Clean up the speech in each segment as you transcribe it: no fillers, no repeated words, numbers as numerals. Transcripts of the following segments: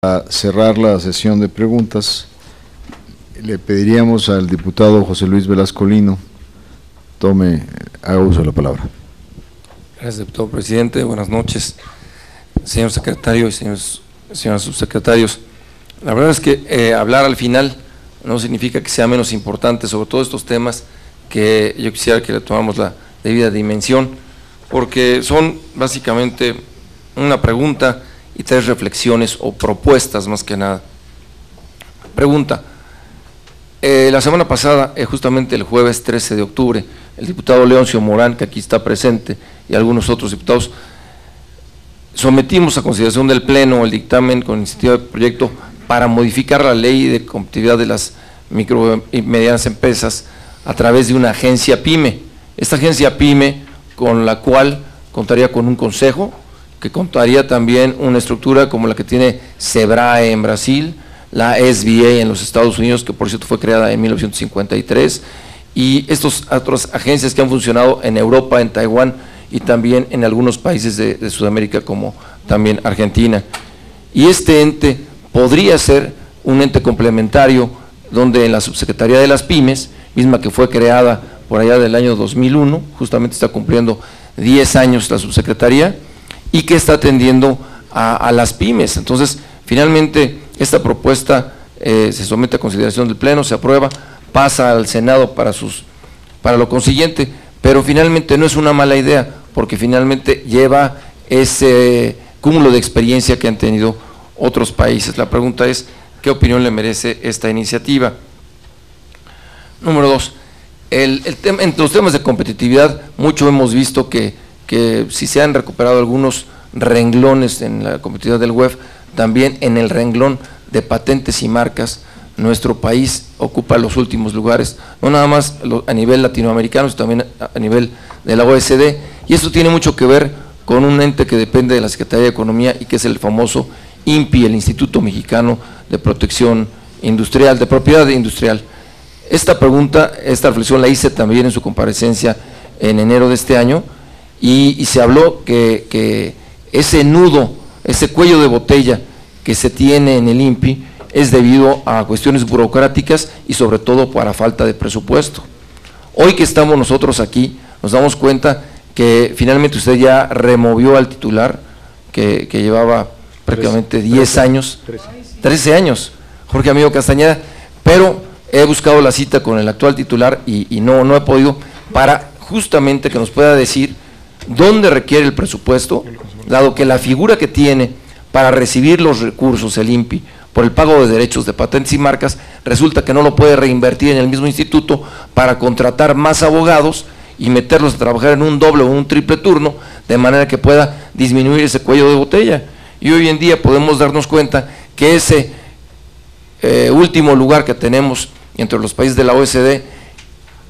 A cerrar la sesión de preguntas, le pediríamos al diputado José Luis Velasco Lino haga uso de la palabra. Gracias, diputado presidente. Buenas noches, señor secretario y señores subsecretarios. La verdad es que hablar al final no significa que sea menos importante, sobre todo estos temas que yo quisiera que le tomáramos la debida dimensión, porque son básicamente una pregunta y tres reflexiones o propuestas más que nada. Pregunta: la semana pasada, justamente el jueves 13 de octubre, el diputado Leoncio Morán, que aquí está presente, y algunos otros diputados, sometimos a consideración del Pleno el dictamen con iniciativa de proyecto para modificar la ley de competitividad de las micro y medianas empresas a través de una agencia PYME. Esta agencia PYME, con la cual contaría con un consejo, que contaría también una estructura como la que tiene SEBRAE en Brasil, la SBA en los Estados Unidos, que por cierto fue creada en 1953, y estas otras agencias que han funcionado en Europa, en Taiwán y también en algunos países de Sudamérica como también Argentina. Y este ente podría ser un ente complementario donde en la Subsecretaría de las Pymes, misma que fue creada por allá del año 2001, justamente está cumpliendo 10 años la Subsecretaría, y que está atendiendo a las pymes. Entonces, finalmente, esta propuesta se somete a consideración del Pleno, se aprueba, pasa al Senado para lo consiguiente, pero finalmente no es una mala idea, porque finalmente lleva ese cúmulo de experiencia que han tenido otros países. La pregunta es, ¿qué opinión le merece esta iniciativa? Número dos, entre los temas de competitividad, mucho hemos visto que si se han recuperado algunos renglones en la competitividad del WEF, también en el renglón de patentes y marcas, nuestro país ocupa los últimos lugares, no nada más a nivel latinoamericano, sino también a nivel de la OECD, y esto tiene mucho que ver con un ente que depende de la Secretaría de Economía y que es el famoso INPI, el Instituto Mexicano de Protección Industrial, de Propiedad Industrial. Esta pregunta, esta reflexión la hice también en su comparecencia en enero de este año, y se habló que ese nudo, ese cuello de botella que se tiene en el INPI es debido a cuestiones burocráticas y sobre todo para falta de presupuesto. Hoy que estamos nosotros aquí, nos damos cuenta que finalmente usted ya removió al titular que llevaba prácticamente 10 años, 13 años, Jorge Amigo Castañeda, pero he buscado la cita con el actual titular y no he podido, para justamente que nos pueda decir dónde requiere el presupuesto, dado que la figura que tiene para recibir los recursos el INPI por el pago de derechos de patentes y marcas, resulta que no lo puede reinvertir en el mismo instituto para contratar más abogados y meterlos a trabajar en un doble o un triple turno, de manera que pueda disminuir ese cuello de botella. Y hoy en día podemos darnos cuenta que ese último lugar que tenemos entre los países de la OECD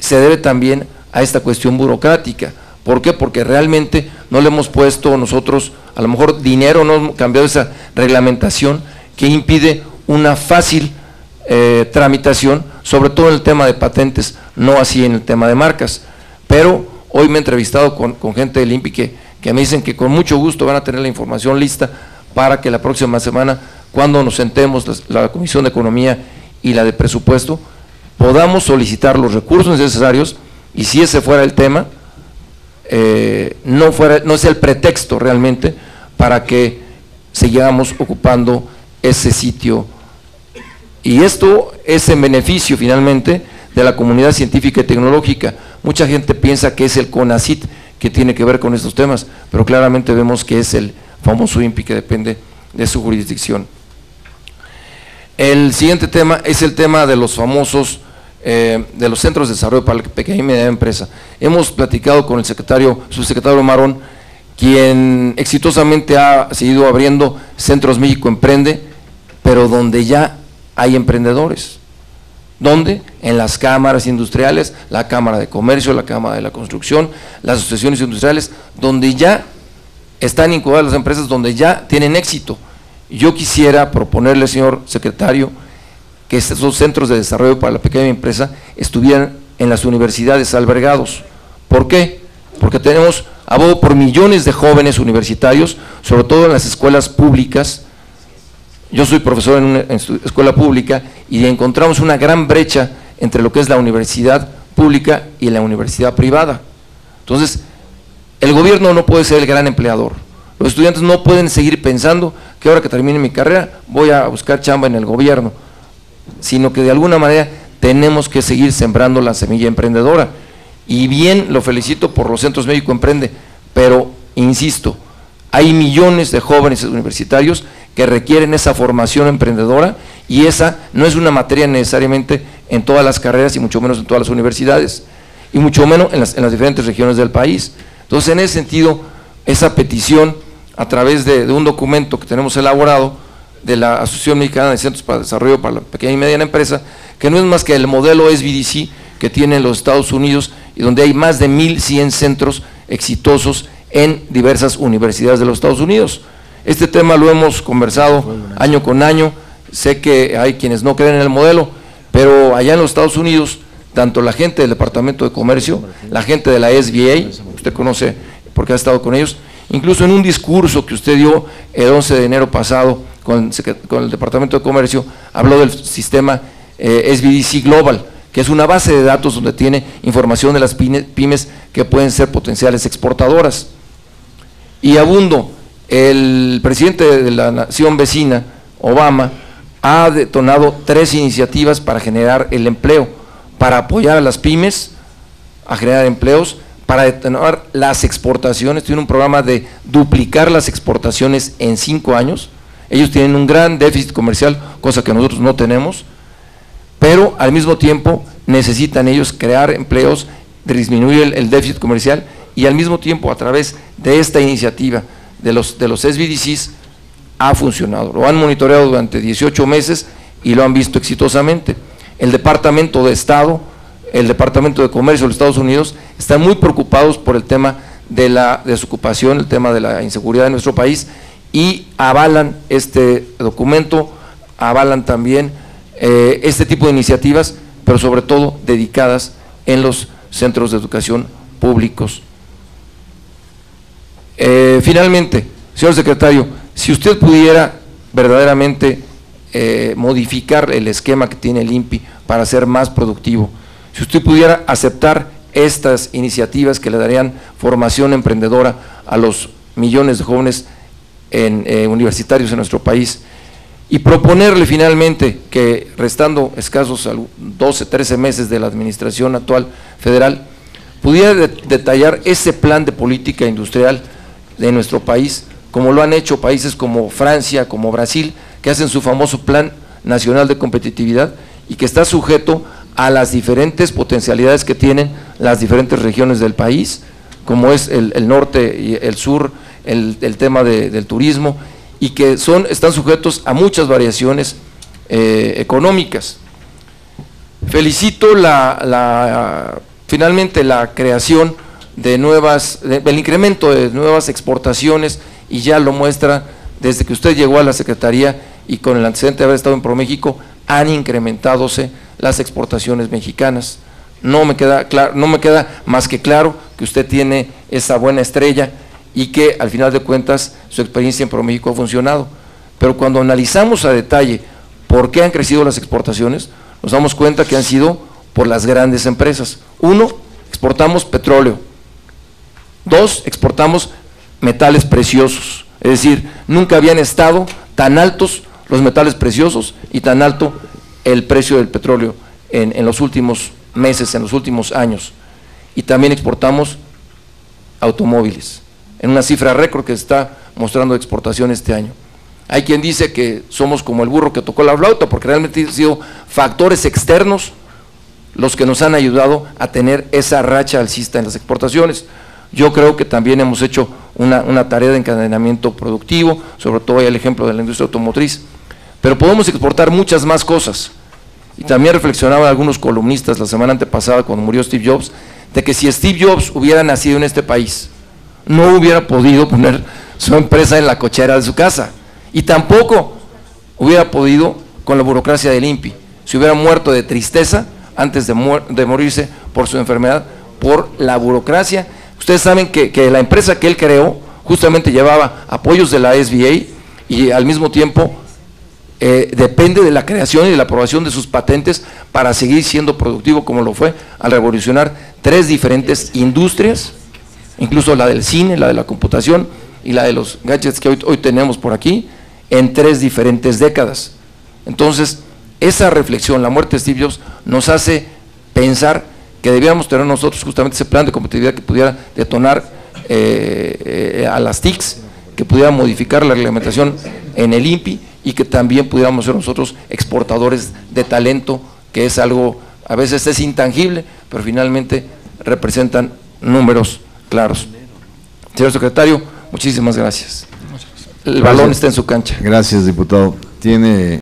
se debe también a esta cuestión burocrática. ¿Por qué? Porque realmente no le hemos puesto nosotros, a lo mejor dinero, no hemos cambiado esa reglamentación que impide una fácil tramitación, sobre todo en el tema de patentes, no así en el tema de marcas. Pero hoy me he entrevistado con gente del INPI que me dicen que con mucho gusto van a tener la información lista para que la próxima semana, cuando nos sentemos la Comisión de Economía y la de Presupuesto, podamos solicitar los recursos necesarios, y si ese fuera el tema, no sea el pretexto realmente para que sigamos ocupando ese sitio. Y esto es en beneficio finalmente de la comunidad científica y tecnológica. Mucha gente piensa que es el CONACYT que tiene que ver con estos temas, pero claramente vemos que es el famoso INPI que depende de su jurisdicción. El siguiente tema es el tema de los famosos de los centros de desarrollo para la pequeña y mediana empresa. Hemos platicado con el subsecretario Marón, quien exitosamente ha seguido abriendo Centros México Emprende, pero donde ya hay emprendedores. ¿Dónde? En las cámaras industriales, la Cámara de Comercio, la Cámara de la Construcción, las asociaciones industriales, donde ya están incubadas las empresas, donde ya tienen éxito. Yo quisiera proponerle, señor secretario, que estos centros de desarrollo para la pequeña empresa estuvieran en las universidades albergados. ¿Por qué? Porque tenemos, abogo por millones de jóvenes universitarios, sobre todo en las escuelas públicas, yo soy profesor en una escuela pública y encontramos una gran brecha entre lo que es la universidad pública y la universidad privada. Entonces, el gobierno no puede ser el gran empleador. Los estudiantes no pueden seguir pensando que ahora que termine mi carrera voy a buscar chamba en el gobierno, sino que de alguna manera tenemos que seguir sembrando la semilla emprendedora. Y bien, lo felicito por los centros México Emprende, pero insisto, hay millones de jóvenes universitarios que requieren esa formación emprendedora y esa no es una materia necesariamente en todas las carreras y mucho menos en todas las universidades y mucho menos en las diferentes regiones del país. Entonces, en ese sentido, esa petición a través de un documento que tenemos elaborado de la Asociación Mexicana de Centros para el Desarrollo para la Pequeña y Mediana Empresa, que no es más que el modelo SBDC que tienen los Estados Unidos y donde hay más de 1,100 centros exitosos en diversas universidades de los Estados Unidos. Este tema lo hemos conversado año con año, sé que hay quienes no creen en el modelo, pero allá en los Estados Unidos, tanto la gente del Departamento de Comercio, la gente de la SBA, usted conoce porque ha estado con ellos, incluso en un discurso que usted dio el 11 de enero pasado con el Departamento de Comercio, habló del sistema SBDC Global, que es una base de datos donde tiene información de las pymes que pueden ser potenciales exportadoras. Y abundo, el presidente de la nación vecina, Obama, ha detonado 3 iniciativas para generar el empleo, para apoyar a las pymes, a generar empleos, para detonar las exportaciones. Tiene un programa de duplicar las exportaciones en 5 años. Ellos tienen un gran déficit comercial, cosa que nosotros no tenemos, pero al mismo tiempo necesitan ellos crear empleos, disminuir el déficit comercial y al mismo tiempo a través de esta iniciativa de los SBDCs ha funcionado. Lo han monitoreado durante 18 meses y lo han visto exitosamente. El Departamento de Estado, el Departamento de Comercio de los Estados Unidos están muy preocupados por el tema de la desocupación, el tema de la inseguridad en nuestro país y avalan este documento, avalan también este tipo de iniciativas, pero sobre todo dedicadas en los centros de educación públicos. Finalmente, señor secretario, si usted pudiera verdaderamente modificar el esquema que tiene el INPI para ser más productivo, si usted pudiera aceptar estas iniciativas que le darían formación emprendedora a los millones de jóvenes universitarios en nuestro país, y proponerle finalmente que restando escasos 12, 13 meses de la administración actual federal, pudiera detallar ese plan de política industrial de nuestro país, como lo han hecho países como Francia, como Brasil, que hacen su famoso Plan Nacional de Competitividad y que está sujeto a las diferentes potencialidades que tienen las diferentes regiones del país, como es el norte y el sur, el tema del turismo, y que están sujetos a muchas variaciones económicas. Felicito finalmente la creación de el incremento de nuevas exportaciones, y ya lo muestra desde que usted llegó a la Secretaría y con el antecedente de haber estado en ProMéxico, han incrementadose las exportaciones mexicanas. No me queda más que claro que usted tiene esa buena estrella y que al final de cuentas su experiencia en ProMéxico ha funcionado, pero cuando analizamos a detalle por qué han crecido las exportaciones, nos damos cuenta que han sido por las grandes empresas. 1, exportamos petróleo. 2, exportamos metales preciosos, es decir, nunca habían estado tan altos los metales preciosos y tan alto el precio del petróleo en los últimos meses, en los últimos años. Y también exportamos automóviles, en una cifra récord que está mostrando exportación este año. Hay quien dice que somos como el burro que tocó la flauta, porque realmente han sido factores externos los que nos han ayudado a tener esa racha alcista en las exportaciones. Yo creo que también hemos hecho una tarea de encadenamiento productivo, sobre todo hay el ejemplo de la industria automotriz, pero podemos exportar muchas más cosas. Y también reflexionaban algunos columnistas la semana antepasada cuando murió Steve Jobs, de que si Steve Jobs hubiera nacido en este país, no hubiera podido poner su empresa en la cochera de su casa, y tampoco hubiera podido con la burocracia del INPI, si hubiera muerto de tristeza antes de morirse por su enfermedad, por la burocracia. Ustedes saben que la empresa que él creó justamente llevaba apoyos de la SBA y al mismo tiempo depende de la creación y de la aprobación de sus patentes para seguir siendo productivo como lo fue al revolucionar 3 diferentes industrias, incluso la del cine, la de la computación y la de los gadgets que hoy tenemos por aquí, en 3 diferentes décadas. Entonces, esa reflexión, la muerte de Steve Jobs, nos hace pensar que debíamos tener nosotros justamente ese plan de competitividad que pudiera detonar a las TICs, que pudiera modificar la reglamentación en el INPI y que también pudiéramos ser nosotros exportadores de talento, que es algo, a veces es intangible, pero finalmente representan números claros. Señor secretario, muchísimas gracias. El balón está en su cancha. Gracias, diputado. Tiene